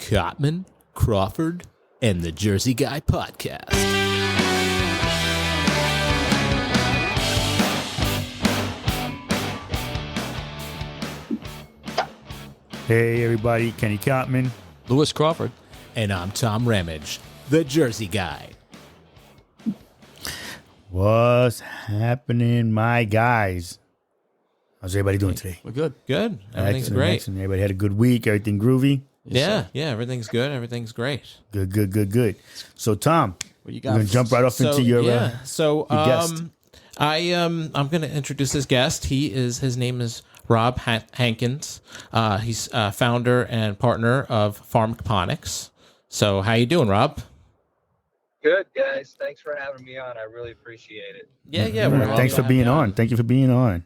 Cotman, Crawford, and the Jersey Guy podcast. Hey everybody, Kenny Cotman, Lewis Crawford, And I'm Tom Ramage, the Jersey Guy. what's happening, my guys? How's everybody doing today? we're good. Good. Everything's Excellent, great. excellent. Everybody had a good week. Everything groovy. Yes, Yeah, everything's good. Everything's great. Good. So Tom, What you we're got? gonna jump right off into your guest. I'm going to introduce this guest. His name is Rob Hankins. He's founder and partner of Farmoponics. So how you doing, Rob? Good, guys. Thanks for having me on. I really appreciate it. Yeah. Thanks for being on. Thank you for being on.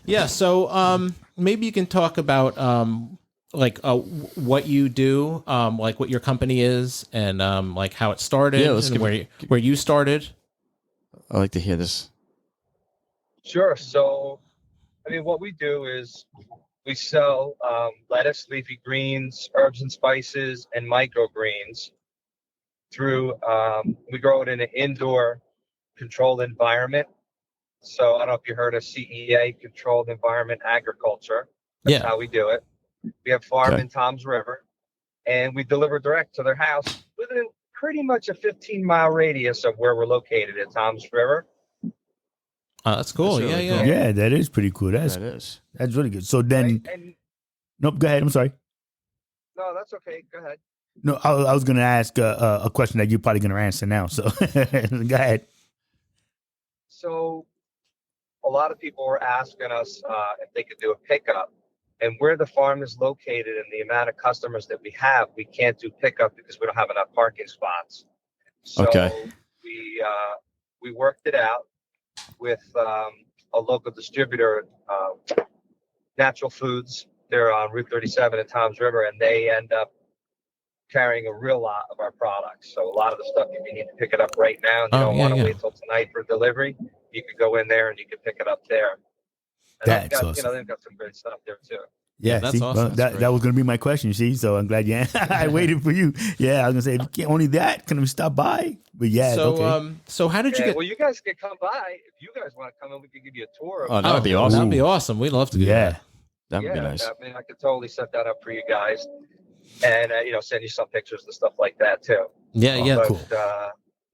Yeah. So maybe you can talk about what you do, like what your company is, and like how it started, and where you started. I like to hear this. Sure. So, what we do is we sell lettuce, leafy greens, herbs and spices, and microgreens through, we grow it in an indoor controlled environment. So I don't know if you heard of CEA, Controlled Environment Agriculture. That's how we do it. We have farm in Tom's River, and we deliver direct to their house within pretty much a 15-mile radius of where we're located at Tom's River. That's cool. That's really Yeah. cool. Yeah, that is pretty cool. That's really good. So then, nope. Go ahead. I'm sorry. No, that's okay. Go ahead. No, I was going to ask a question that you're probably going to answer now. So go ahead. So a lot of people were asking us if they could do a pickup. And where the farm is located and the amount of customers that we have, we can't do pickup because we don't have enough parking spots. So we worked it out with a local distributor, Natural Foods. They're on Route 37 in Tom's River, and they end up carrying a real lot of our products. So a lot of the stuff, if you need to pick it up right now and you don't want to wait till tonight for delivery, you could go in there and you can pick it up there. And That's awesome. They've got some great stuff there too. Yeah, that's awesome. Well, that was going to be my question, you see, so I'm glad you I waited for you. Yeah, I was going to say, only that, can we stop by? But yeah, so how did you get... Well, you guys could come by. If you guys want to come in, we could give you a tour. Oh, that would be awesome. That'd be awesome. We'd love to do that. That would be nice. I could totally set that up for you guys. And, send you some pictures and stuff like that too. Yeah, But, cool.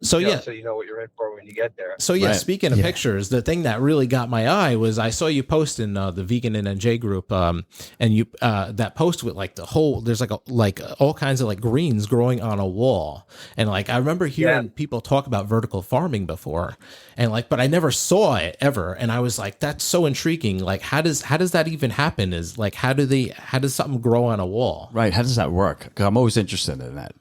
so you know what you're in for when you get there. So speaking of pictures, the thing that really got my eye was I saw you post in the Vegan and NJ group, and you that post with like the whole there's like all kinds of like greens growing on a wall, and like I remember hearing people talk about vertical farming before, and like but I never saw it ever, and I was like that's so intriguing. Like how does that even happen? Is like how does something grow on a wall? Right? How does that work? Because I'm always interested in that.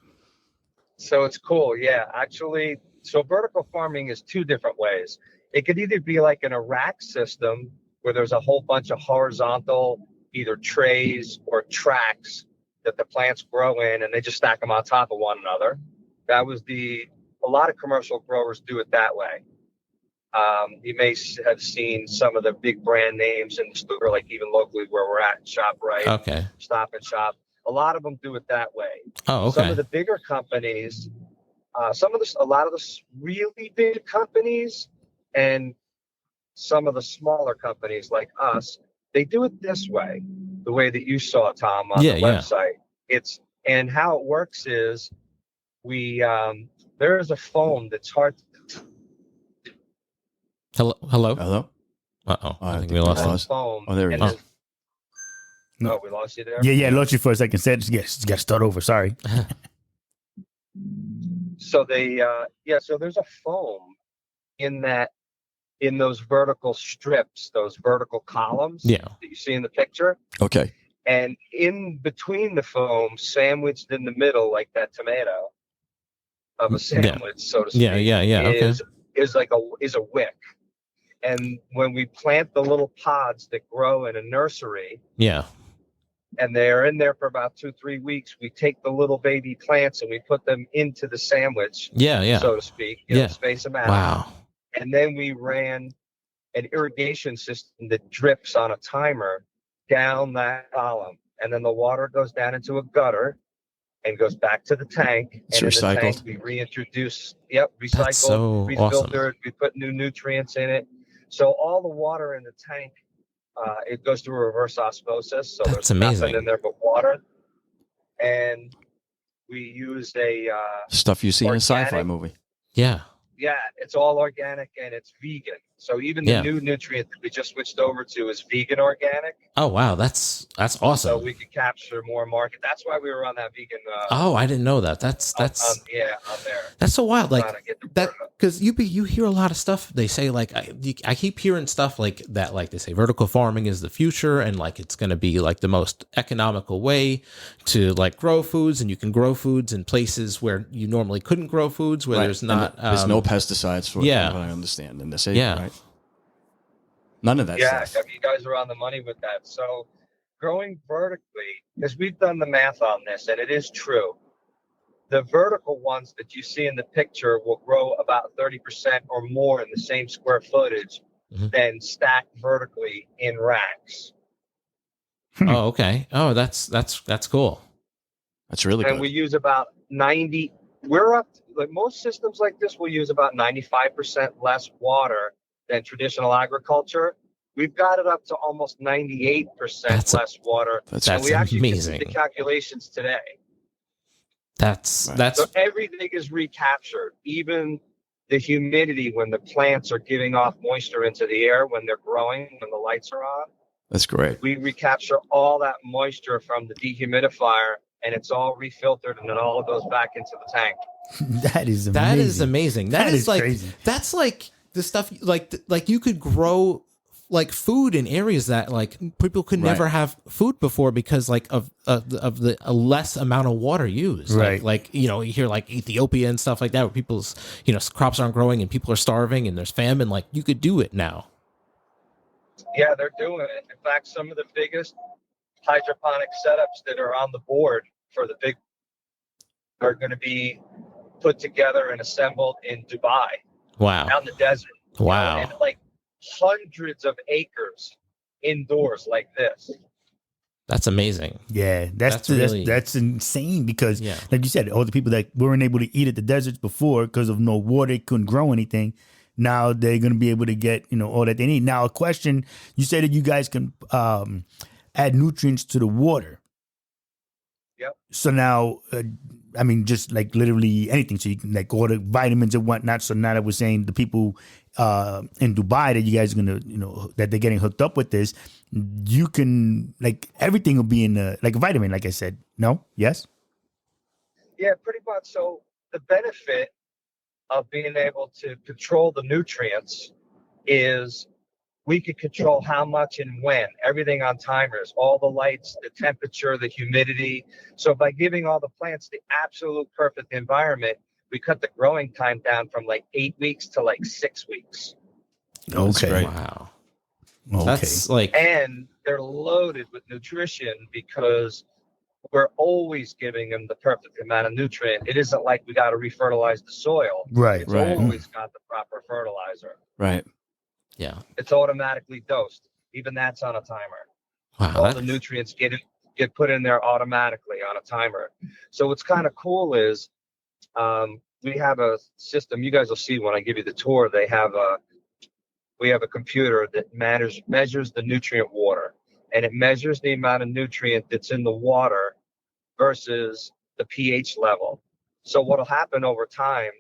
So it's cool. Yeah, actually, so vertical farming is two different ways. It could either be like in a rack system where there's a whole bunch of horizontal, either trays or tracks that the plants grow in, and they just stack them on top of one another. A lot of commercial growers do it that way. You may have seen some of the big brand names in the store, like even locally where we're at, ShopRite, Okay. Stop and Shop. A lot of them do it that way. Oh, okay. Some of the bigger companies, a lot of the really big companies and some of the smaller companies like us, they do it this way, the way that you saw, Tom, on the website. And how it works is there is a foam that's hard. Hello. Uh-oh. I think we lost him. Foam. Oh, there he is. No. Oh, we lost you there? Yeah, lost you for a second. Yes, got to start over. Sorry. So so there's a foam in those vertical strips, those vertical columns that you see in the picture. Okay. And in between the foam, sandwiched in the middle, like that tomato of a sandwich, so to speak, is a wick. And when we plant the little pods that grow in a nursery, and they're in there for about 2-3 weeks, we take the little baby plants and we put them into the sandwich, so to speak, space them out. Wow. And then we ran an irrigation system that drips on a timer down that column. And then the water goes down into a gutter and goes back to the tank. It's and in recycled. the tank, we reintroduce, recycled, That's so awesome. refiltered, we put new nutrients in it. So all the water in the tank, it goes through reverse osmosis. So That's there's amazing. nothing in there but water. And we use a Stuff you see in a sci-fi organic- movie. Yeah. it's all organic and it's vegan. So even the new nutrient that we just switched over to is vegan organic. Oh wow, that's So awesome. we could capture more market. That's why we were on that vegan. Oh, I didn't know that. That's on there. that's so wild. Like Trying to get the that, word out. because you hear a lot of stuff. They say like I keep hearing stuff like that. Like they say vertical farming is the future, and like it's going to be like the most economical way to like grow foods, and you can grow foods in places where you normally couldn't grow foods, where Right. there's not There's no pesticides for yeah. what I understand. And they say, Yeah. right? None of that stuff. I mean, you guys are on the money with that. So growing vertically, because we've done the math on this, and it is true. The vertical ones that you see in the picture will grow about 30% or more in the same square footage than stacked vertically in racks. Oh, okay. Oh, that's cool. That's really And good. we use about 90. We're up, like most systems like this will use about 95% less water than traditional agriculture. We've got it up to almost 98% less water. That's and we actually amazing. did the calculations today. That's So everything is recaptured, even the humidity when the plants are giving off moisture into the air when they're growing, when the lights are on. That's great. We recapture all that moisture from the dehumidifier, and it's all refiltered, and it all goes back into the tank. That is amazing. That is amazing. That is like crazy. That's like the stuff like you could grow like food in areas that like people could never have food before because like of the less amount of water used. Right. Like you hear like Ethiopia and stuff like that where people's crops aren't growing and people are starving and there's famine. Like you could do it now. Yeah, they're doing it. In fact, some of the biggest hydroponic setups that are on the board for the big are going to be put together and assembled in Dubai. Wow. Out in the desert. Wow. And like hundreds of acres indoors like this. That's amazing. Yeah, that's insane because, Yeah. like you said, all the people that weren't able to eat at the deserts before because of no water, they couldn't grow anything. Now they're going to be able to get all that they need. Now, a question: you said that you guys can add nutrients to the water. Yep. So now, I mean, just like literally anything. So you can like order vitamins and whatnot. So now that we're saying the people in Dubai that you guys are gonna, that they're getting hooked up with this, you can like everything will be in like a vitamin. Like I said, no, yes, Yeah, pretty much. So the benefit of being able to control the nutrients is we could control how much and when, everything on timers, all the lights, the temperature, the humidity. So by giving all the plants the absolute perfect environment, we cut the growing time down from like 8 weeks to like 6 weeks. okay, Wow. okay. That's like And they're loaded with nutrition because we're always giving them the perfect amount of nutrient. It isn't like we got to refertilize the soil. Right, It's right. always got the proper fertilizer. Right. yeah. It's automatically dosed. Even that's on a timer. Wow. All the nutrients get put in there automatically on a timer. So what's kind of cool is we have a system. You guys will see when I give you the tour. We have a computer that measures the nutrient water, and it measures the amount of nutrient that's in the water versus the pH level. So what'll happen over time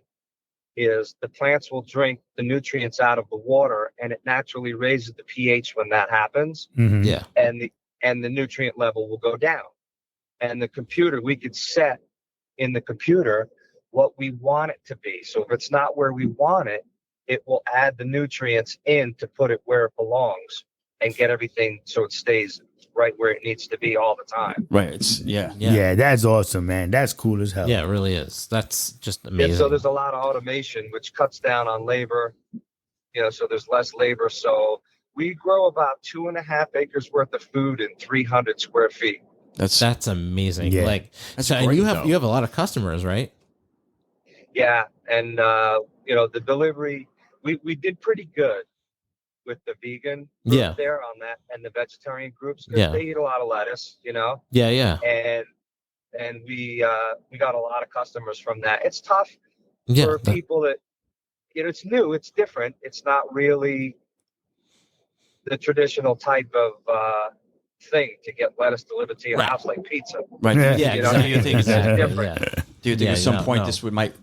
is the plants will drink the nutrients out of the water, and it naturally raises the pH when that happens, Mhm. Yeah. and the nutrient level will go down. And the computer, we could set in the computer what we want it to be. So if it's not where we want it, it will add the nutrients in to put it where it belongs and get everything so it stays right where it needs to be all the time. Right. It's yeah. Yeah, that's awesome, man. That's cool as hell. Yeah, it really is. That's just amazing. And so there's a lot of automation, which cuts down on labor, so there's less labor. So we grow about 2.5 acres worth of food in 300 square feet. That's amazing. Yeah. Like, That's so, and great, you though. have a lot of customers, right? Yeah. And, the delivery, we did pretty good with the vegan group Yeah. there on that, and the vegetarian groups, because Yeah. they eat a lot of lettuce, Yeah, yeah. and and we got a lot of customers from that. It's tough Yeah. for people that, it's new, it's different. It's not really the traditional type of thing to get lettuce delivered to your Right. house like pizza. Right. Yeah. Yeah, You know, exactly. do you think it's exactly. different? Yeah. Do you think Yeah, at some no, point no.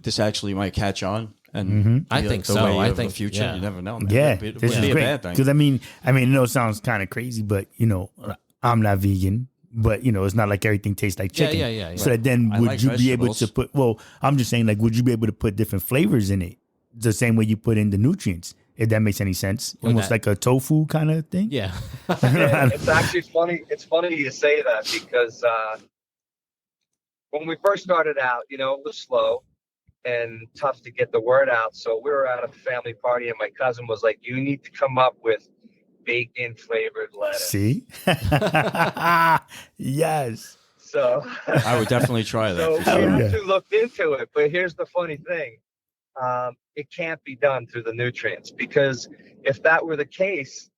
this actually might catch on? And I be think the so. way I of think- the future. yeah. You never know. Man. Yeah, It this wouldn't is be a great. bad thing. Because I mean, it know it sounds kind of crazy, but I'm not vegan. But it's not like everything tastes like Yeah, chicken. yeah. So then, I would like you be able vegetables. to put? Well, I'm just saying, like, would you be able to put different flavors in it, the same way you put in the nutrients? If that makes any sense, almost that- like a tofu kind of thing. Yeah. Yeah, it's actually funny. It's funny you say that because when we first started out, it was slow and tough to get the word out. So we were at a family party, and my cousin was like, "You need to come up with bacon flavored lettuce." See, yes. So I would definitely try that. So for sure. we yeah. actually looked into it, but here's the funny thing. It can't be done through the nutrients, because if that were the case,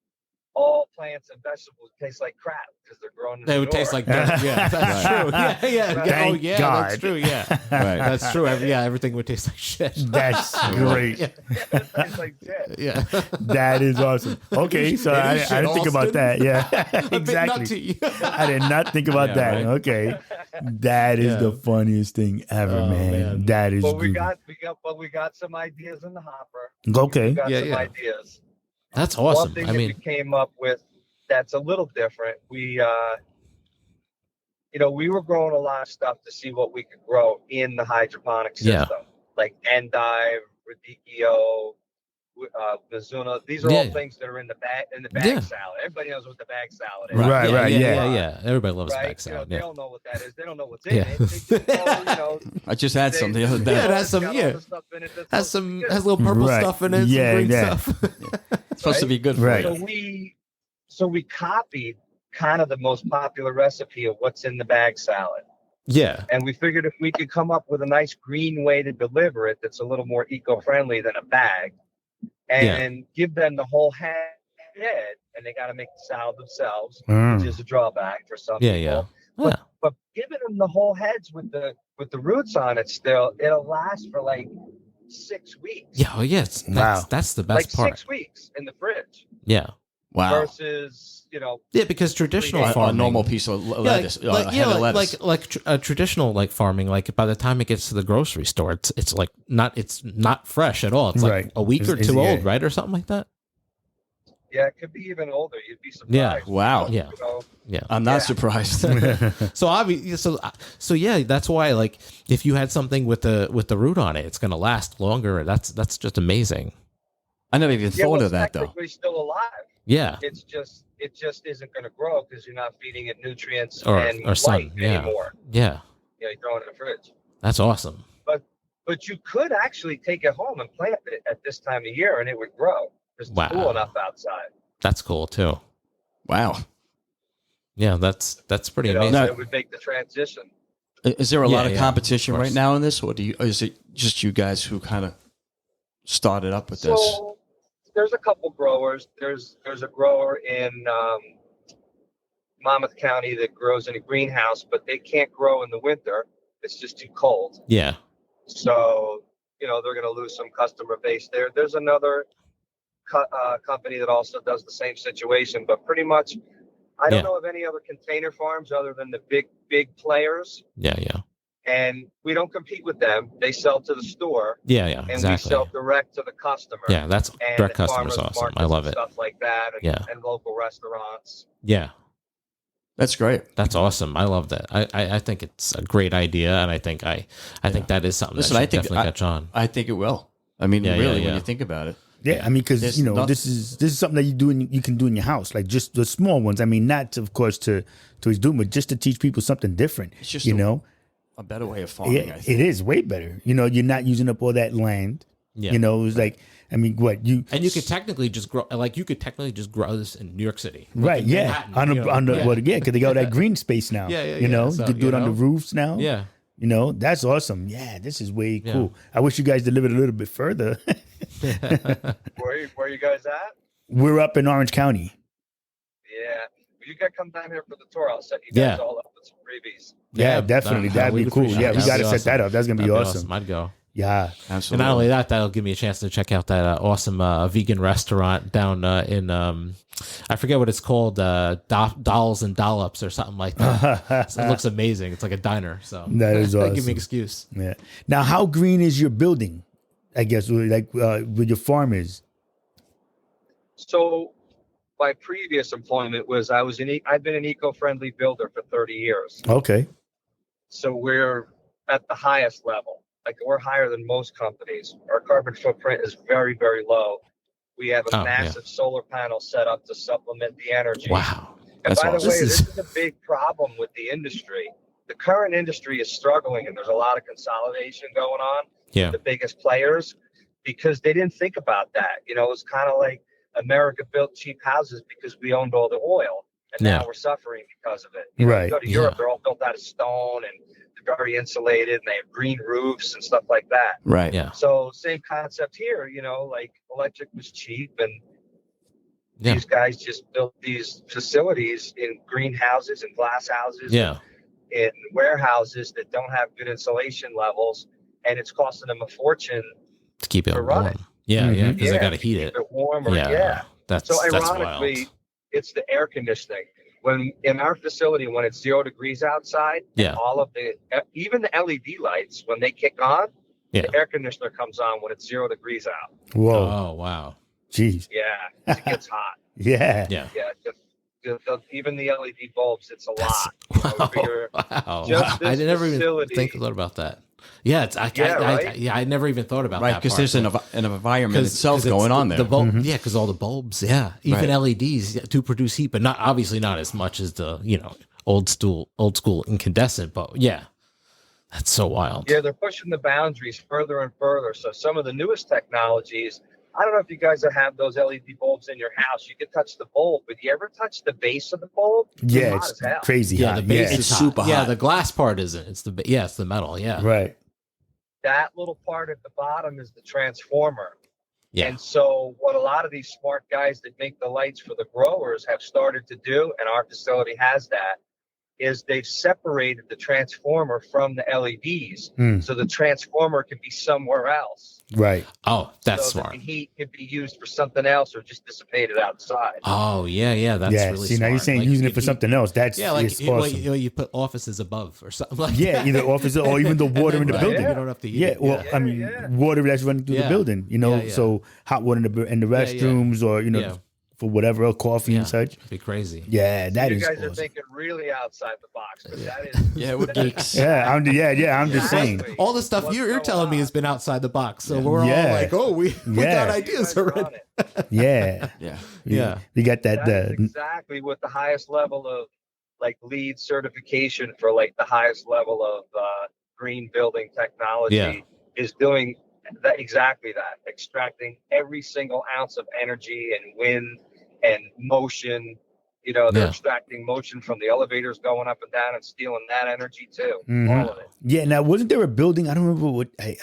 all plants and vegetables taste like crap because they're grown in They the would taste north. like dirt. Yeah, that's Right. true. Yeah, yeah. Right. Oh, Thank yeah, God. that's true. Yeah, Right. that's true. Everything would taste like shit. That's great. Yeah, It tastes like shit. yeah. That is awesome. Okay, so Maybe I shit, didn't think about Austin. that. Yeah, A bit exactly. nutty. I did not think about Yeah, that. right. Okay, that is Yeah. the funniest thing ever, Oh, man. man. That is But we good. got some ideas in the hopper. Okay. We got Yeah, some yeah. ideas. That's One awesome. thing I that mean, we came up with that's a little different. We we were growing a lot of stuff to see what we could grow in the hydroponic Yeah. system, like endive, radicchio, mizuna. These are Yeah. all things that are in the bag Yeah. salad. Everybody knows what the bag salad is. Right, right, yeah. Everybody loves Right? back salad. They Yeah. don't know what that is. They don't know what's in Yeah. it. They just know, I just had some the other day. Yeah, it has some- got all yeah. the stuff in it that's Has supposed to be some good. has little purple Right. stuff in it. Yeah, some green yeah. stuff. It's supposed to be good for Right. you. So we copied kind of the most popular recipe of what's in the bag salad. Yeah. And we figured if we could come up with a nice green way to deliver it that's a little more eco-friendly than a bag, and give them the whole head, and they got to make the salad themselves, Mm. which is a drawback for some Yeah, people. yeah. But giving them the whole heads with the roots on it still, it'll last for like 6 weeks. Yeah. Oh, yes. Wow. That's the best like part. 6 weeks in the fridge Yeah. Wow. versus, Yeah, because traditional A A farming, normal piece of lettuce. like, a head of like, lettuce. traditional like farming, like by the time it gets to the grocery store, it's like not fresh at all. It's like Right. a week or It's- two yeah. old, right, or something like that. Yeah, it could be even older. You'd be surprised. Yeah. Wow. Yeah. You know, Yeah. I'm not Yeah. surprised. So obviously, so yeah, that's why like if you had something with the root on it, it's gonna last longer. That's just amazing. I never even thought well, of that though. technically still alive. Yeah. It just isn't going to grow because you're not feeding it nutrients Or and sun, light yeah. anymore. Yeah. You throw it in the fridge. That's awesome. But you could actually take it home and plant it at this time of year, and it would grow because it's Wow. cool enough outside. That's cool too. Wow. Yeah, that's pretty You know, amazing. No. it would make the transition. Is there a Yeah, lot of yeah, competition of right course. now in this, or is it just you guys who kind of started up with this? So there's a couple growers. There's a grower in Monmouth County that grows in a greenhouse, but they can't grow in the winter. It's just too cold. Yeah. So, they're going to lose some customer base there. There's another company that also does the same situation, but pretty much, I don't Yeah. know of any other container farms other than the big players. Yeah. Yeah. And we don't compete with them. They sell to the store, Yeah. Yeah. and Exactly. we sell direct to the customer. Yeah, that's And direct at customers farmers' awesome. I markets love and it. Stuff like that, and, Yeah. and local restaurants. Yeah. That's great. That's awesome. I love that. I think it's a great idea, and I think that is something Listen, that I should think definitely catch on. I think it will. I mean, Yeah, really, yeah. when you think about it. Yeah, I mean, because There's this is something that you can do in your house, like just the small ones. I mean, not of course to his doom, but just to teach people something different. It's just a better way of farming. Yeah, I think. it is way better. You're not using up all that land. Yeah. It's like, I mean, what you And you could technically just grow this in New York City. right? In Yeah, Manhattan, on the yeah. well, again, because they got that green space now. Yeah, yeah, You yeah. know, So, you could do it on the roofs now. Yeah. That's awesome. Yeah, this is way Yeah. cool. I wish you guys delivered a little bit further. Where you guys at? We're up in Orange County. Yeah. You got to come down here for the tour. I'll set you guys Yeah. all up with some freebies. Yeah, definitely. That'd be cool. Yeah, we got to set that up. That's going to be awesome. I'd go. Yeah. Absolutely. And not only that, that'll give me a chance to check out that awesome vegan restaurant down in, I forget what it's called, Dolls and Dollops or something like that. So it looks amazing. It's like a diner. So That is awesome. Give me an excuse. Yeah. Now, how green is your building? I guess like where your farm is. So my previous employment was I've been an eco-friendly builder for 30 years. Okay. So we're at the highest level. Like we're higher than most companies. Our carbon footprint is very, very low. We have a massive solar panel set up to supplement the energy. Wow. And That's by the awesome. way, this is a big problem with the industry. The current industry is struggling, and there's a lot of consolidation going on. Yeah. The biggest players, because they didn't think about that. You know, it was kind of like America built cheap houses because we owned all the oil, and now we're suffering because of it. You know, Right. you go to Europe, they're all built out of stone, and they're very insulated, and they have green roofs and stuff like that. Right. Yeah. So same concept here. You know, like electric was cheap, and these guys just built these facilities in greenhouses and glass houses. Yeah. In warehouses that don't have good insulation levels, and it's costing them a fortune To keep it to run warm. it. Yeah. Yeah. Because they got to to heat keep it. it warmer. Yeah. That's So that's ironically, wild. it's the air conditioning. When in our facility, when it's 0 degrees outside, all of the even the LED lights when they kick on, the air conditioner comes on when it's 0 degrees out. Whoa. Oh wow. Jeez. Yeah, it gets hot. Yeah. Yeah. Yeah, even the LED bulbs, it's a lot. Wow. Just I this never facility- even think a lot about that. Yeah, it's I never even thought about Right, that. because there's an environment itself it's going on there. The bulb, yeah, because all the bulbs, even LEDs do produce heat, but not obviously not as much as the old school incandescent. But yeah, that's so wild. Yeah, they're pushing the boundaries further and further. So some of the newest technologies, I don't know if you guys have those LED bulbs in your house. You can touch the bulb, but you ever touch the base of the bulb? Yeah, hot it's as hell. crazy Yeah, hot. the base Yeah. is hot. super Yeah, hot. the glass part isn't. It's the metal. Yeah, Right. That little part at the bottom is the transformer. Yeah. And so what a lot of these smart guys that make the lights for the growers have started to do, and our facility has that, is they've separated the transformer from the LEDs. So the transformer can be somewhere else. Right. Oh, that's so smart. that the heat could be used for something else or just dissipated outside. Oh yeah, that's really See, smart. now you're saying Like, using you it for could- something else. That's Yeah, like it's awesome. you put offices above or something like Yeah, that. either office or even the water in the Right, building. You don't have to heat Yeah, it. well, I mean, water that's running through the Yeah. building, Yeah. so hot water in the restrooms or, for whatever, else, coffee and such. It'd be crazy. Yeah, that You is guys are awesome. thinking really outside the box, but that is Yeah, we're geeks. Yeah, I'm just saying. Exactly. All the stuff What's you're going telling me on? has been outside the box, so we're Yeah. all like, oh, we Yeah. got You ideas guys are already. on it. Yeah. Yeah. Yeah. We got that. That is exactly what the highest level of like LEED certification for like the highest level of green building technology is doing exactly that, extracting every single ounce of energy and wind and motion. They're extracting motion from the elevators going up and down and stealing that energy too. All of it. Yeah. Now, wasn't there a building? I don't remember what I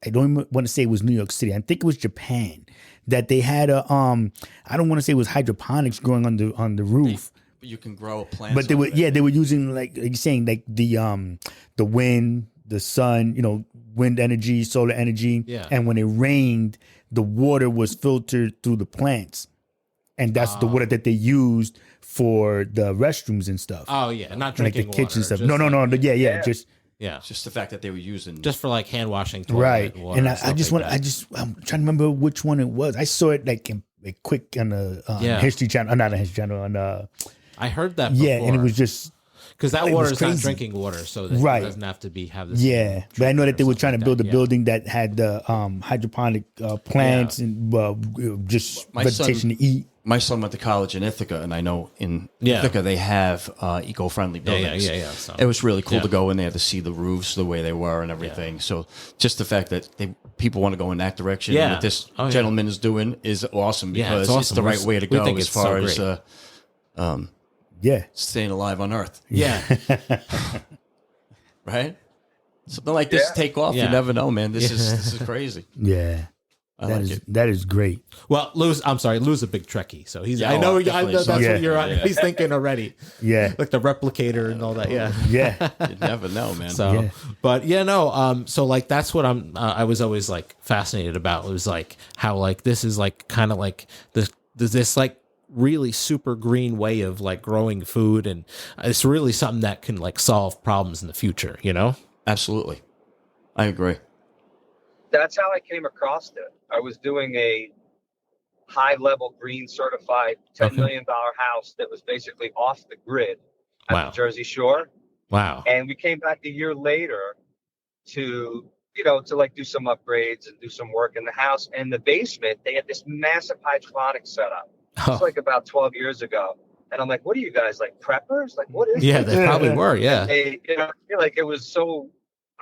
don't want to say it was New York City. I think it was Japan that they had a I don't want to say it was hydroponics growing on the roof. You can grow plants. But they were using like you're saying like the wind, the sun, wind energy, solar energy. Yeah. And when it rained, the water was filtered through the plants. And that's the water that they used for the restrooms and stuff. Oh yeah, not like drinking the kitchen water, stuff. just No, like- yeah, just It's just the fact that they were using. just for like hand washing, toilet right. water And and I just like want, that. I'm trying to remember which one it was. I saw it like in a quick on the History Channel, not a History Channel, on I heard that. Before. yeah, and it was just because that it water was is not crazy. drinking water, so that Right. it doesn't have to have this. yeah. But I know that they were trying to build a yeah. building that had the hydroponic plants and just My vegetation son- to eat. My son went to college in Ithaca, and I know in Yeah. Ithaca they have eco-friendly buildings. Yeah. So. It was really cool Yeah. to go in there to see the roofs the way they were and everything. So just the fact that people want to go in that direction, Yeah. and what this Oh, yeah. gentleman is doing is awesome Yeah, because it's it's, awesome. the right way to We go think as it's so far as great. Yeah. staying alive on Earth, yeah. right? Something like this Yeah. take off. Yeah. You never know, man. This is crazy. Yeah. I like it. That is great. Well, Lou's a big Trekkie, so he's. Yeah, I know definitely. that's Yeah. what you're. Yeah. He's thinking already. Yeah. Like the replicator and all that. Yeah. Yeah. You never know, man. So, Yeah. but yeah, no. So like that's what I was always like fascinated about. It was like how like this is like kind of like this like really super green way of like growing food, and it's really something that can like solve problems in the future. You know. Absolutely. I agree. That's how I came across it. I was doing a high level green certified $10 million house that was basically off the grid at Wow. the Jersey Shore. Wow. And we came back a year later to, to like do some upgrades and do some work in the house. And the basement, they had this massive hydroponics setup. Oh, It's like about 12 years ago. And I'm like, what are you guys, like preppers? Like, what is yeah, this? they probably were. Yeah. They, like it was so,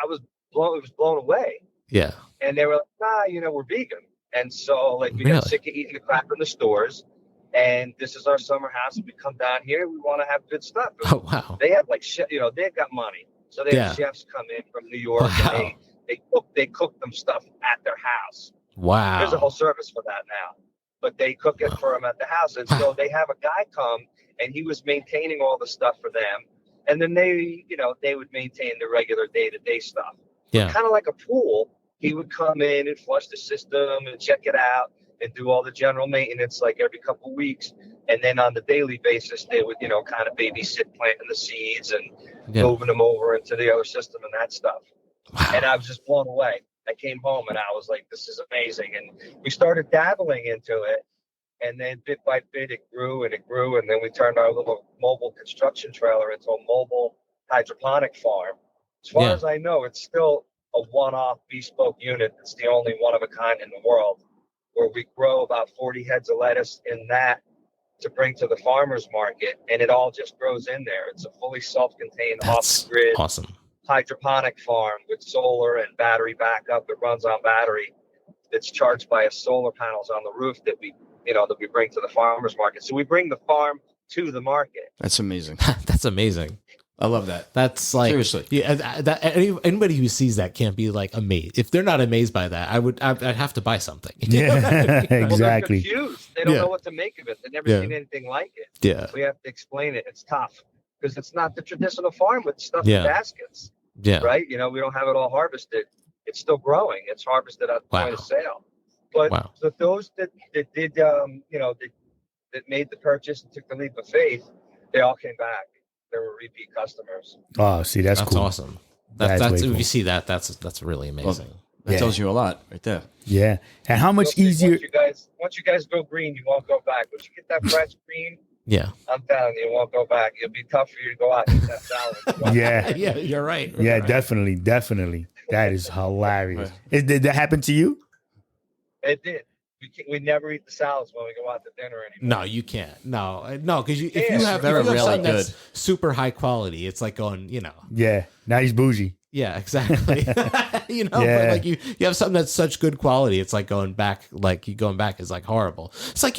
it was blown away. Yeah. And they were like, nah, we're vegan. And so like we Really? got sick of eating the crap in the stores. And this is our summer house. And we come down here, we want to have good stuff. Oh wow. They have like, they've got money. So they have Yeah. chefs come in from New York Wow. and they cook them stuff at their house. Wow. There's a whole service for that now. But they cook it for them at the house. And so they have a guy come and he was maintaining all the stuff for them. And then they would maintain the regular day-to-day stuff. Yeah. Kind of like a pool. He would come in and flush the system and check it out and do all the general maintenance like every couple of weeks. And then on the daily basis, they would, kind of babysit planting the seeds and Yeah. moving them over into the other system and that stuff. Wow. And I was just blown away. I came home and I was like, this is amazing. And we started dabbling into it. And then bit by bit, it grew and it grew. And then we turned our little mobile construction trailer into a mobile hydroponic farm. As far Yeah. as I know, it's still a one-off bespoke unit. It's the only one of a kind in the world, where we grow about 40 heads of lettuce in that to bring to the farmer's market. And it all just grows in there. It's a fully self-contained, That's off-the-grid awesome. hydroponic farm with solar and battery backup. It runs on battery. It's charged by solar panels on the roof that we bring to the farmer's market. So we bring the farm to the market. That's amazing. That's amazing. I love that. That's like Seriously. Yeah, anybody who sees that can't be like amazed. If they're not amazed by that, I'd have to buy something. Yeah. Well, they're Exactly. confused. They don't Yeah. know what to make of it. They've never Yeah. seen anything like it. Yeah. We have to explain it. It's tough because it's not the traditional farm with stuff Yeah. in baskets, Yeah. right? We don't have it all harvested. It's still growing. It's harvested at the Wow. point of sale. But Wow. those that did, that made the purchase and took the leap of faith, they all came back. They were repeat customers. Oh, see, that's That's cool. awesome. That's That's way if cool. you see that, that's really amazing. That Yeah. tells you a lot right there. Yeah. And how much easier? Once you guys go green, you won't go back. Once you get that fresh green, Yeah. I'm telling you, it won't go back. It'll be tough for you to go out and eat that salad. Yeah. Yeah, you're right. Yeah, Right. definitely. That is hilarious. Did that happen to you? It did. We never eat the salads when we go out to dinner anymore. No, you can't. No, because if Yeah, you have, very if you have rarely something that's good. super high quality, it's like going, Yeah. Now he's bougie. yeah, exactly. Yeah. But like you have something that's such good quality, it's like going back. Like you going back is like horrible. It's like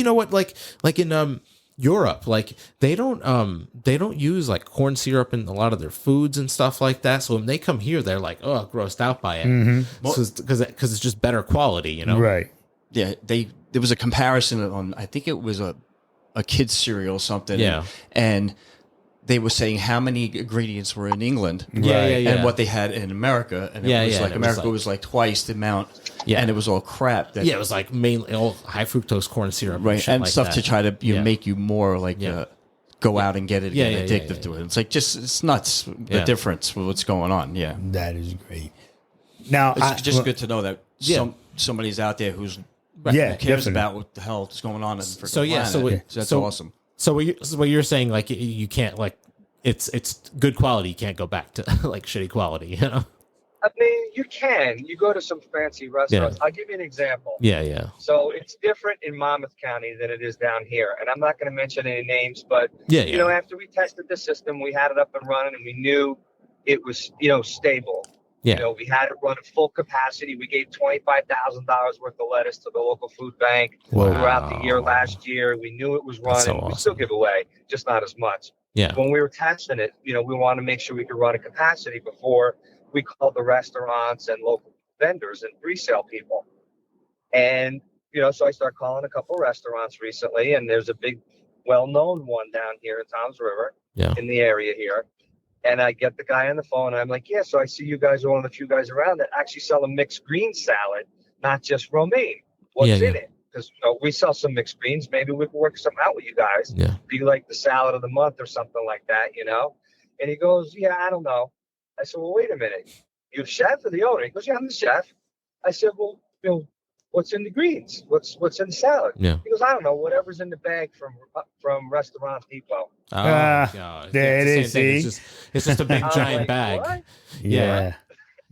like in Europe, like they don't use like corn syrup in a lot of their foods and stuff like that. So when they come here, they're like, oh, grossed out by it, because it's just better quality, Right. Yeah, there was a comparison on, I think it was a kid's cereal or something. Yeah. And they were saying how many ingredients were in England. Yeah, yeah, yeah. And what they had in America. And Yeah, it was yeah, like and it was America was like twice the amount. Yeah. And it was all crap. That, Yeah, it was like mainly all high fructose corn syrup, right. shit And like stuff that. to try to Yeah. make you more like Yeah. go out and get it, Yeah, get yeah, addictive yeah, to it. It's like it's nuts, the Yeah. difference with what's going on. Yeah. That is great. Now, It's just good to know that Yeah. somebody's out there who's Yeah, cares definitely. about what the hell is going on in the freaking So yeah, so planet. it- So that's so- awesome. So what you're saying, like you can't like it's good quality. You can't go back to like shitty quality, I mean, you can. You go to some fancy restaurants. I'll give you an example. Yeah, yeah, So it's different in Monmouth County than it is down here. And I'm not going to mention any names, but yeah, you know, after we tested the system, we had it up and running and we knew it was, stable. Yeah. We had it run at full capacity. We gave $25,000 worth of lettuce to the local food bank Whoa. throughout the year last year. We knew it was That's running. so We still awesome. give away, just not as much. Yeah. When we were testing it, we want to make sure we could run at capacity before we called the restaurants and local vendors and resale people. And, so I start calling a couple restaurants recently, and there's a big, well-known one down here in Tom's River in the area here. And I get the guy on the phone, and I'm like, yeah, so I see you guys are one of the few guys around that actually sell a mixed green salad, not just romaine. What's in it? Because we sell some mixed greens. Maybe we can work something out with you guys. Yeah. Be like the salad of the month or something like that, And he goes, yeah, I don't know. I said, well, wait a minute. You the chef or the owner? He goes, yeah, I'm the chef. I said, well, what's in the greens? What's in the salad? Yeah. He goes, I don't know. Whatever's in the bag from Restaurant Depot. Oh, God. There it is. See? It's just a big giant like, bag. What? Yeah.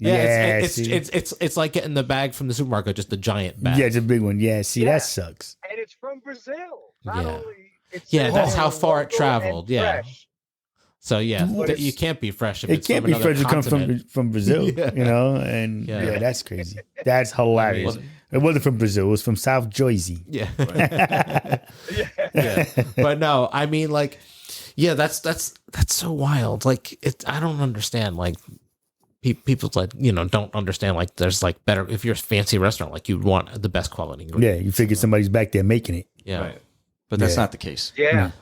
It's like getting the bag from the supermarket, just a giant bag. Yeah, it's a big one. Yeah, see, that sucks. And it's from Brazil. Not only it's that's how far it traveled. Yeah. Fresh. So you can't be fresh if it it's can't from be fresh. It another comes from Brazil, and that's crazy. That's hilarious. It wasn't from Brazil. It was from South Jersey. Yeah. Yeah. But no, I mean, like, that's so wild. Like, I don't understand. Like, people like don't understand. Like, there's like better if you're a fancy restaurant, like you'd want the best quality ingredients. Yeah, you figure somebody's back there making it. Yeah. Right. But that's not the case. Yeah.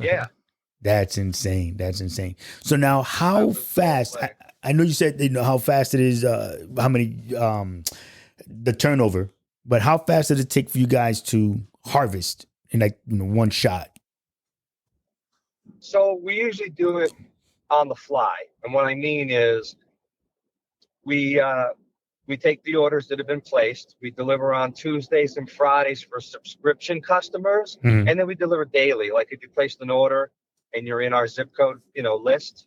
That's insane. So now, how fast? I know you said how fast it is. How many? The turnover, but how fast does it take for you guys to harvest in like one shot? So we usually do it on the fly, and what I mean is, we take the orders that have been placed. We deliver on Tuesdays and Fridays for subscription customers, and then we deliver daily. Like if you placed an order and you're in our zip code, list,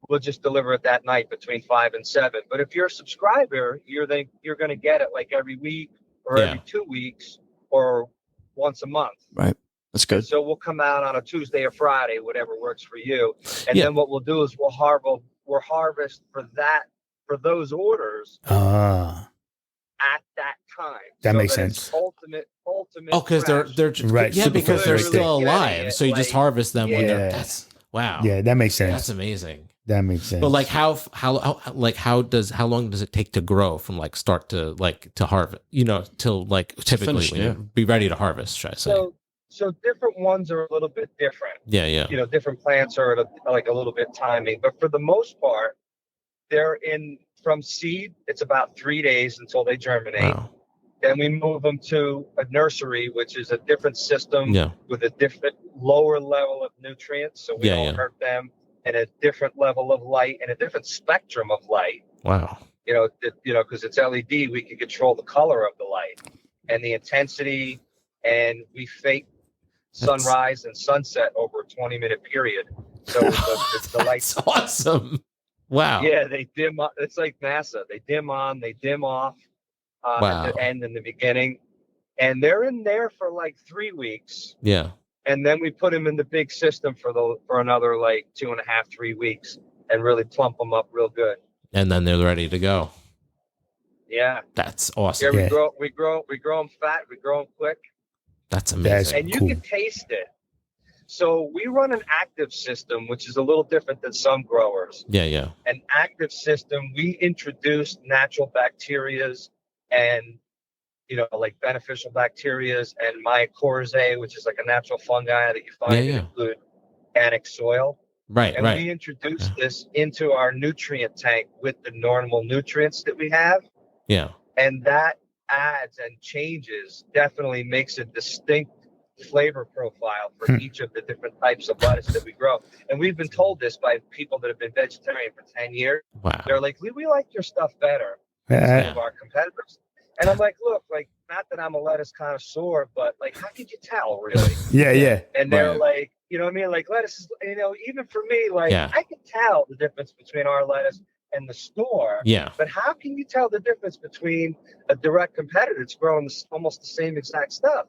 we'll just deliver it that night between 5 and 7. But if you're a subscriber, you're going to get it like every week or every 2 weeks or once a month. Right. That's good. So we'll come out on a Tuesday or Friday, whatever works for you. And then what we'll do is we'll harvest for those orders at that time. That makes sense. Ultimate. Oh, because they're right. Yeah, because they're still alive. So you just harvest them when they're. That's wow. Yeah, that makes sense. That's amazing. That makes sense. But like how long does it take to grow from like start to like to harvest? Till like typically finish, be ready to harvest. Should I say? So different ones are a little bit different. Yeah. Different plants are like a little bit timing, but for the most part, they're from seed. It's about 3 days until they germinate. Wow. Then we move them to a nursery, which is a different system with a different lower level of nutrients, so we don't hurt them, and a different level of light and a different spectrum of light. Wow. Because it's LED, we can control the color of the light and the intensity, and we fake sunrise and sunset over a 20-minute period. So the lights. That's awesome. Wow. Yeah, they dim. It's like NASA. They dim on, they dim off. At the end and the beginning, and they're in there for like 3 weeks. Yeah, and then we put them in the big system for another like 2.5, 3 weeks, and really plump them up real good. And then they're ready to go. Yeah, that's awesome. Yeah, we grow them fat, we grow them quick. That's amazing, and you can taste it. So we run an active system, which is a little different than some growers. Yeah. An active system. We introduced natural bacterias. And, like beneficial bacterias and mycorrhizae, which is like a natural fungi that you find in good organic soil. Right, and we introduced this into our nutrient tank with the normal nutrients that we have. Yeah. And that adds and changes, definitely makes a distinct flavor profile for each of the different types of lettuce that we grow. And we've been told this by people that have been vegetarian for 10 years. Wow. They're like, we like your stuff better than some of our competitors. And I'm like, look, like, not that I'm a lettuce connoisseur, but like, how could you tell, really? Yeah. And they're like, you know what I mean? Like, lettuce is, even for me, like, I can tell the difference between our lettuce and the store. Yeah. But how can you tell the difference between a direct competitor that's growing almost the same exact stuff?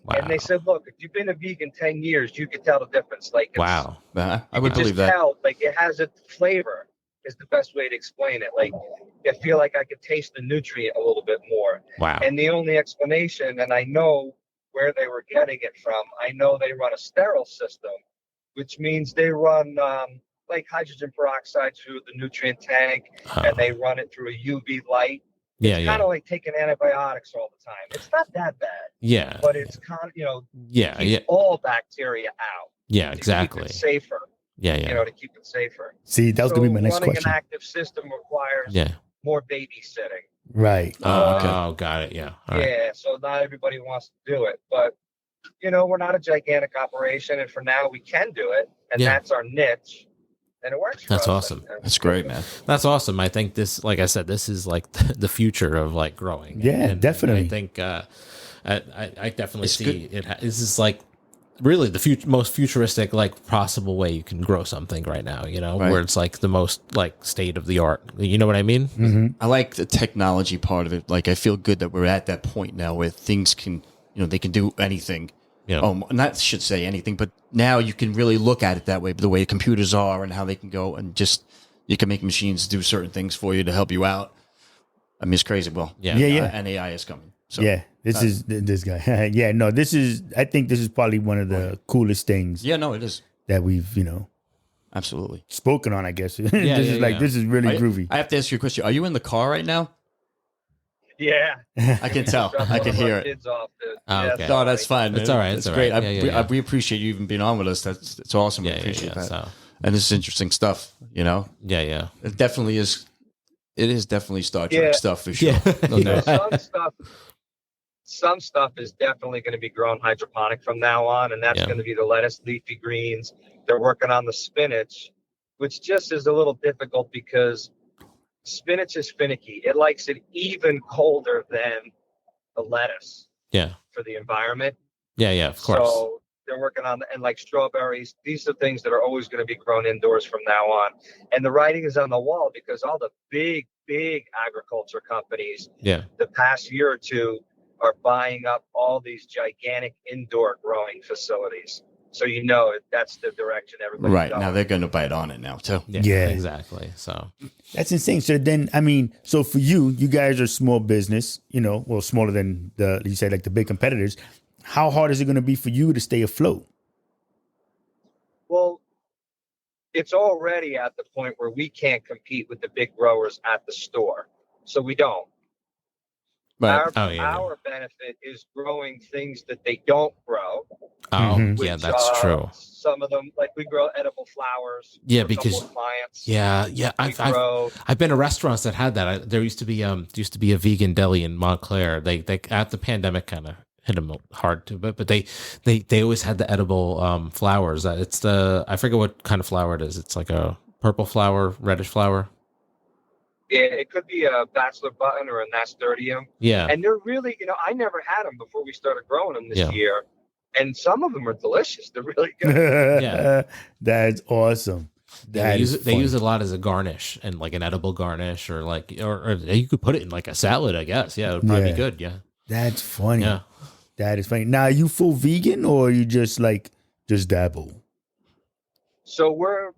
Wow. And they said, look, if you've been a vegan 10 years, you can tell the difference. Like, wow. I would believe that. Tell, like, it has a flavor. Is the best way to explain it. Like, I feel like I could taste the nutrient a little bit more. Wow. And the only explanation, and I know where they were getting it from, I know they run a sterile system, which means they run like hydrogen peroxide through the nutrient tank, and they run it through a UV light. Yeah, It's yeah. kind of like taking antibiotics all the time. It's not that bad, Yeah. but it's kind of, Yeah, keeps yeah. all bacteria out. Yeah, To exactly. keep it safer. Yeah, yeah. To keep it safer. See, that was gonna be my next running question. an active system requires Yeah. more babysitting. Right. Oh, okay. Oh, got it. Yeah. All right. Yeah, so not everybody wants to do it, but we're not a gigantic operation, and for now we can do it, and Yeah. that's our niche, and it works for That's us. awesome. That's great, man. That's awesome. I think this, like I said, this is like the future of like growing. Yeah, And definitely. I think I definitely see it. This is like really the most futuristic, like possible way you can grow something right now. Right. Where it's like the most like state of the art. You know what I mean? Mm-hmm. I like the technology part of it. Like, I feel good that we're at that point now where things can, they can do anything. Yeah. Not should say anything, but now you can really look at it that way, the way computers are and how they can go and just, you can make machines do certain things for you to help you out. I mean, it's crazy. Well, Yeah. Yeah. and AI is coming. So Yeah, this is this guy. Yeah, no, I think this is probably one of the coolest things yeah, no, it is. that we've, Absolutely. spoken on, I guess. Yeah, This is really groovy. I have to ask you a question. Are you in the car right now? Yeah. I can tell. I can hear it. Kids off, Oh, yeah, okay. No, that's fine. It's man. all right, It's it's all great. right. Yeah. We appreciate you even being on with us. It's awesome. Yeah. I appreciate that. So, And this is interesting stuff. yeah. It definitely is. It is definitely Star Trek Yeah. stuff for sure. Yeah. No doubt. some stuff is definitely going to be grown hydroponic from now on, and that's Yeah. going to be the lettuce, leafy greens. They're working on the spinach, which just is a little difficult because spinach is finicky. It likes it even colder than the lettuce Yeah. for the environment. Yeah. Of course. So they're working on, and like strawberries, these are things that are always going to be grown indoors from now on. And the writing is on the wall because all the big agriculture companies Yeah. the past year or two are buying up all these gigantic indoor growing facilities. So that's the direction everybody's Right going. now they're going to bite on it now too. Yeah. Exactly. So, That's insane. So then, so for you guys are small business, smaller than you said, like the big competitors. How hard is it going to be for you to stay afloat? Well, it's already at the point where we can't compete with the big growers at the store. So we don't. Right. Our benefit is growing things that they don't grow. Mhm. Yeah, which, that's true. Some of them, like we grow edible flowers. Yeah, for a couple because- of clients. Yeah. I've been to restaurants that had that. There used to be a vegan deli in Montclair. They at the pandemic kind of hit them hard too, but they always had the edible flowers. It's I forget what kind of flower it is. It's like a purple flower, reddish flower. Yeah, it could be a bachelor button or a nasturtium. Yeah. And they're really, I never had them before we started growing them this Yeah. year. And some of them are delicious. They're really good. Yeah. That's awesome. They use it a lot as a garnish and like an edible garnish or you could put it in like a salad, I guess. Yeah, it would probably be good. Yeah. That's funny. Yeah. That is funny. Now, are you full vegan or are you just dabble? So we're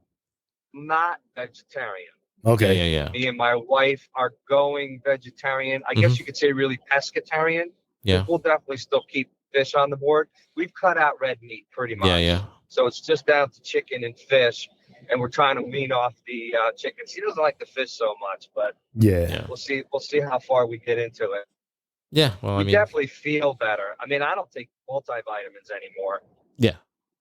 not vegetarian. Okay. Yeah. Me and my wife are going vegetarian. I guess you could say really pescatarian. Yeah. We'll definitely still keep fish on the board. We've cut out red meat pretty much. Yeah. So it's just down to chicken and fish. And we're trying to wean off the chicken. She doesn't like the fish so much, but Yeah. we'll see. We'll see how far we get into it. Yeah. Well, We definitely feel better. I don't take multivitamins anymore.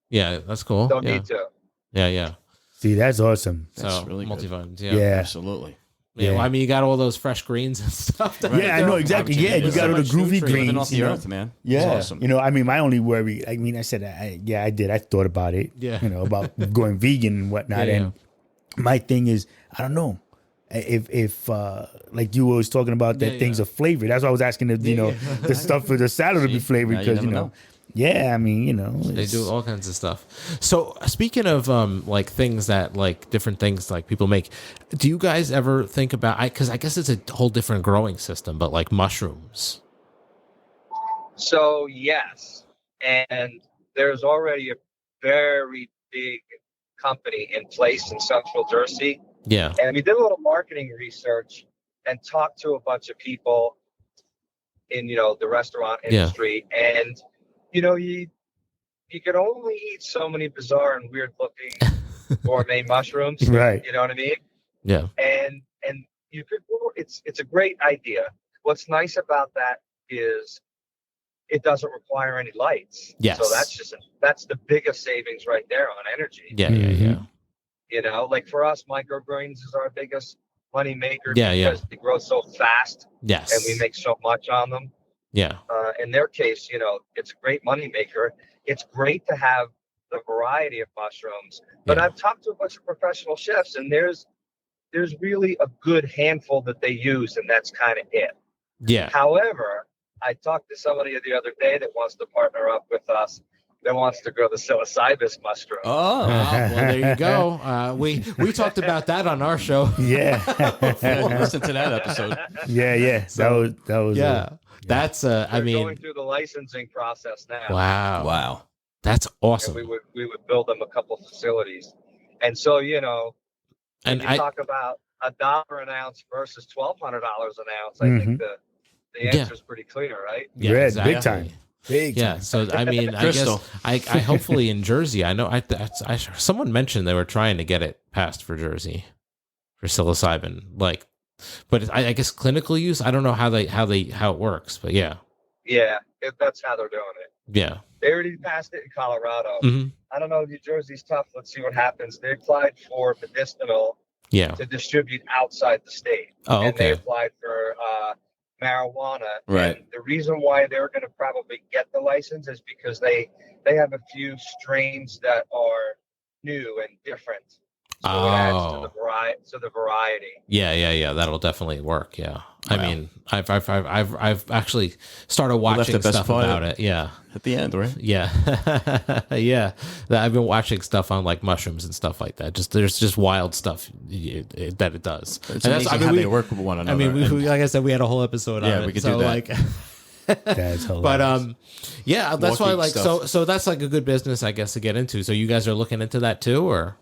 Yeah, that's cool. Don't yeah. need to. Yeah. See, that's awesome. That's So really good. multivitamins. Yeah. Yeah. Absolutely. Yeah. Yeah. Well, you got all those fresh greens and stuff. Yeah, I know exactly. Yeah, you got all the groovy Living greens. off the earth, man. Yeah. It's awesome. My only worry, I said, I did. I thought about it. Yeah. About going vegan and whatnot. Yeah, And my thing is, I don't know. If like you were talking about that things are flavored. That's why I was asking if, the stuff for the salad to be flavored now you because, never know. Yeah, They do all kinds of stuff. So speaking of like things that like different things like people make, do you guys ever think about? Because I guess it's a whole different growing system, but like mushrooms. So yes, and there's already a very big company in place in Central Jersey. Yeah. And we did a little marketing research and talked to a bunch of people in, the restaurant industry. And, you could only eat so many bizarre and weird looking gourmet mushrooms. Right. You know what I mean? Yeah. And you could, it's a great idea. What's nice about that is it doesn't require any lights. Yes. So that's the biggest savings right there on energy. Yeah, yeah. You know, like for us, microgreens is our biggest money maker Yeah, because they grow so fast Yes. and we make so much on them. Yeah. In their case, you know, it's a great money maker. It's great to have the variety of mushrooms. But Yeah. I've talked to a bunch of professional chefs, and there's really a good handful that they use, and that's kind of it. Yeah. However, I talked to somebody the other day that wants to partner up with us, that wants to grow the psilocybus mushroom. Oh, well, there you go. We talked about that on our show. Yeah. Listen to that episode. Yeah. So, that was That's They're I mean, going through the licensing process now. wow. That's awesome. And we would build them a couple facilities. And so, you know, when And you I talk about $1 an ounce versus $1,200 an ounce, I think the answer is pretty clear, right? yeah, red, exactly. big time. Big Yeah, time. so I mean, I Crystal. guess I hopefully in Jersey, I know I someone mentioned they were trying to get it passed for Jersey for psilocybin, like, but I guess clinical use. I don't know how it works, but yeah, That's how they're doing it. yeah, They already passed it in Colorado. hmm I don't know. New Jersey's tough. Let's see what happens. They applied for medicinal yeah. to distribute outside the state. Oh, And they okay, applied for marijuana. Right. And the reason why they're going to probably get the license is because they have a few strains that are new and different. So it adds to the variety. yeah. That'll definitely work. Yeah, I Wow. mean, I've actually started watching the best stuff part about it. Yeah. At the end, right? Yeah. Yeah. I've been watching stuff on like mushrooms and stuff like that. There's just wild stuff that it does. It's amazing how they work with one another. I mean, we, like I said, we had a whole episode on it. Yeah, we could so do that. Like, That's hilarious. but yeah, that's why Walking like stuff. so that's like a good business, I guess, to get into. So you guys are looking into that too, or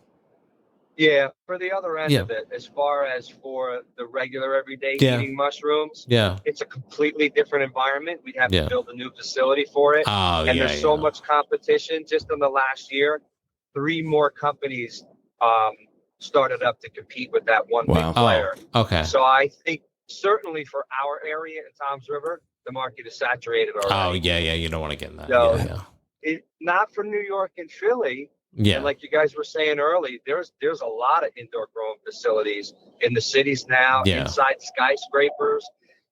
Yeah, for the other end Yeah. of it, as far as for the regular everyday Yeah. eating mushrooms, yeah. it's a completely different environment. We'd have Yeah. to build a new facility for it. Oh, And yeah. there's so much competition. Just in the last year, 3 more companies started up to compete with that one Wow. big player. Oh, okay. So I think certainly for our area in Toms River, the market is saturated Oh, already. yeah. You don't want to get in that. No. Yeah. Not for New York and Philly. Yeah. And like you guys were saying early, there's a lot of indoor growing facilities in the cities now, Yeah. inside skyscrapers.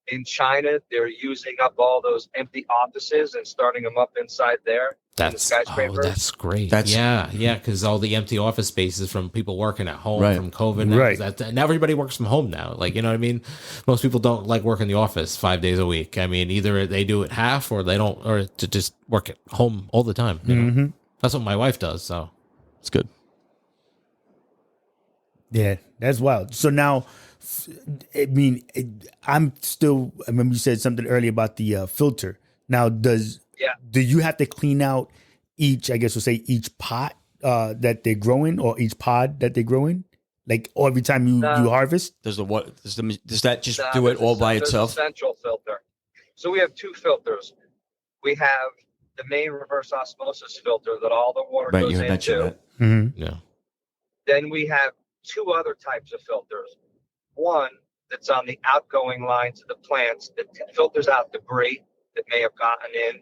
In China, they're using up all those empty offices and starting them up inside there. That's that's great. That's- yeah, because all the empty office spaces from people working at home Right. from COVID. Now, Right. Now everybody works from home now. Like, you know what I mean? Most people don't like work in the office 5 days a week. I mean, either they do it half or they don't, or to just work at home all the time. You know? That's what my wife does. So It's good. Yeah, that's wild. So now, I mean, I remember you said something earlier about the filter. Now, do you have to clean out each, I guess we'll say each pot that they're growing or each pod that they're growing? Like every time you harvest? Does that just Nah, do it there's all a- by there's itself? A central filter. So we have 2 filters. We have the main reverse osmosis filter that all the water Right, goes you had mentioned into. that. Mm-hmm. yeah. Then we have 2 other types of filters. One that's on the outgoing lines of the plants that filters out debris that may have gotten in,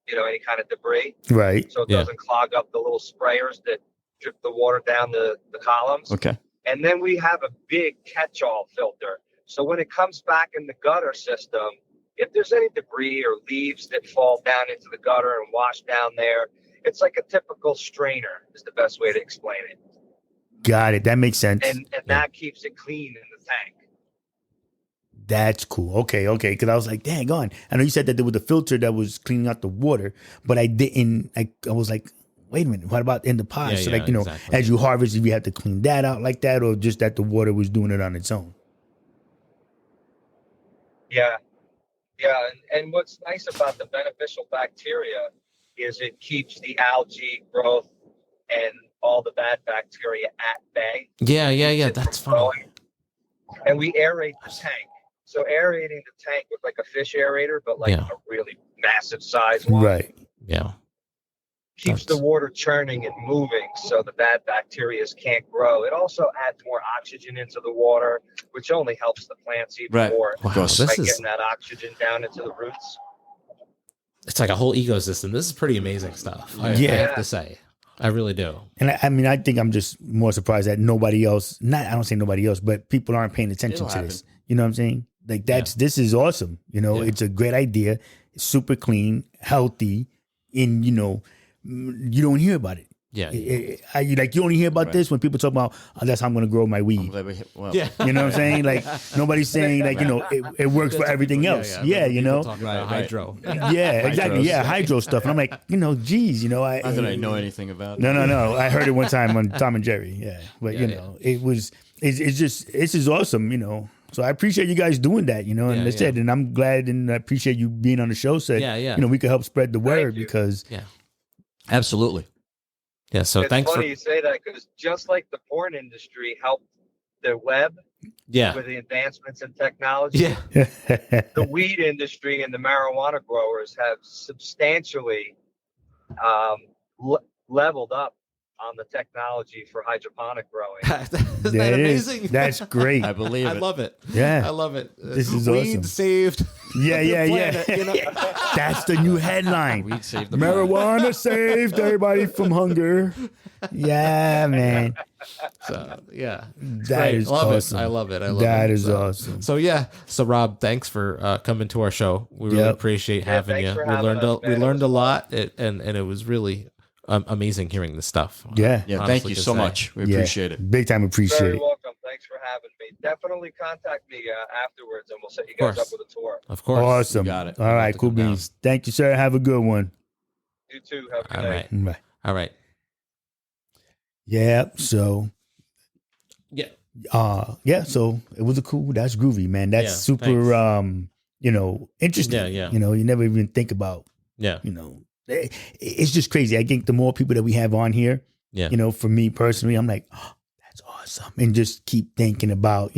any kind of debris. Right. So it Yeah. doesn't clog up the little sprayers that drip the water down the columns. Okay. And then we have a big catch-all filter. So when it comes back in the gutter system, if there's any debris or leaves that fall down into the gutter and wash down there, it's like a typical strainer is the best way to explain it. Got it. That makes sense. And that keeps it clean in the tank. That's cool. Okay. Because I was like, dang on. I know you said that there was a filter that was cleaning out the water, but I didn't. I was like, wait a minute. What about in the pot? Yeah, so yeah, like, exactly. as you harvest, if you have to clean that out like that, or just that the water was doing it on its own. Yeah. Yeah. And what's nice about the beneficial bacteria is it keeps the algae growth and all the bad bacteria at bay. Yeah. That's fun. Growing. And we aerate the tank. So aerating the tank with like a fish aerator, but like Yeah. a really massive size one. Right. Yeah. keeps the water churning and moving so the bad bacteria can't grow. It also adds more oxygen into the water, which only helps the plants even more Wow, by this is getting that oxygen down into the roots. it's like a whole ecosystem. This is pretty amazing stuff. I have to say. I really do. And I mean, I think I'm just more surprised that nobody else, I don't say nobody else, but people aren't paying attention to this. You know what I'm saying? Like this is awesome. You know, it's a great idea. It's super clean, healthy, and you don't hear about it. Yeah. You only hear about this when people talk about, that's how I'm going to grow my weed. Well, You know what I'm saying? Like nobody's saying like, it works for everything else. Yeah, Talking about hydro. Yeah, exactly. Yeah, hydro stuff. And I'm like, geez, not that I know anything about it. No. I heard it one time on Tom and Jerry. Yeah. But this is awesome, So I appreciate you guys doing that, and I said, and I'm glad and I appreciate you being on the show. So we could help spread the word because Absolutely. Yeah. So it's thanks funny you say that, because just like the porn industry helped the web with the advancements in technology, the weed industry and the marijuana growers have substantially leveled up on the technology for hydroponic growing. Isn't that amazing? That's great. I believe it. I love it. Yeah. I love it. This is Weed awesome. saved. Yeah. Planet, That's the new headline. Weed saved the Marijuana saved everybody from hunger. Yeah, man. So that That is awesome. I love it. That is awesome. So So Rob, thanks for coming to our show. We really appreciate having you. We learned a lot, and it was really amazing hearing this stuff. Yeah. Thank you so much. We appreciate it. Big time appreciate Very it. welcome. Thanks for having me. Definitely contact me afterwards, and we'll set you guys up with a tour. Of course. Awesome. You got it. All right, cool beans. Thank you, sir. Have a good one. You too. Have a good All day. right. Bye. All right. Yeah. So. Yeah. So it was that's groovy, man. That's super interesting. Yeah. You never even think about. Yeah. It's just crazy. I think the more people that we have on here, for me personally, I'm like, oh, that's awesome. And just keep thinking about,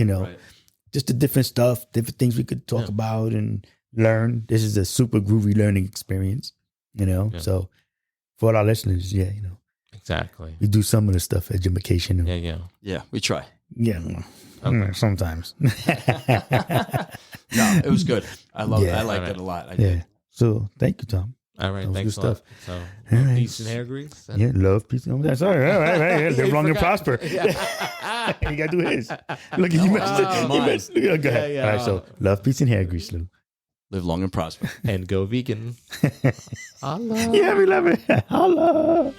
just the different stuff, different things we could talk about and learn. This is a super groovy learning experience, So for all our listeners, Exactly. we do some of the stuff education. Yeah, we try. Yeah. Sometimes. No, it was good. I love it. I liked it a lot. I did. So thank you, Tom. All right, thanks good stuff. So, right. peace and hair grease. Yeah, love, peace. Oh, that's all right. All right. Yeah, live long and forgot. prosper. You got to do his. Look, you messed it. You messed it. Go ahead. All right, so love, peace, and hair grease, Lou. Live long and prosper. And go vegan. Allah. Yeah, we love it. Allah.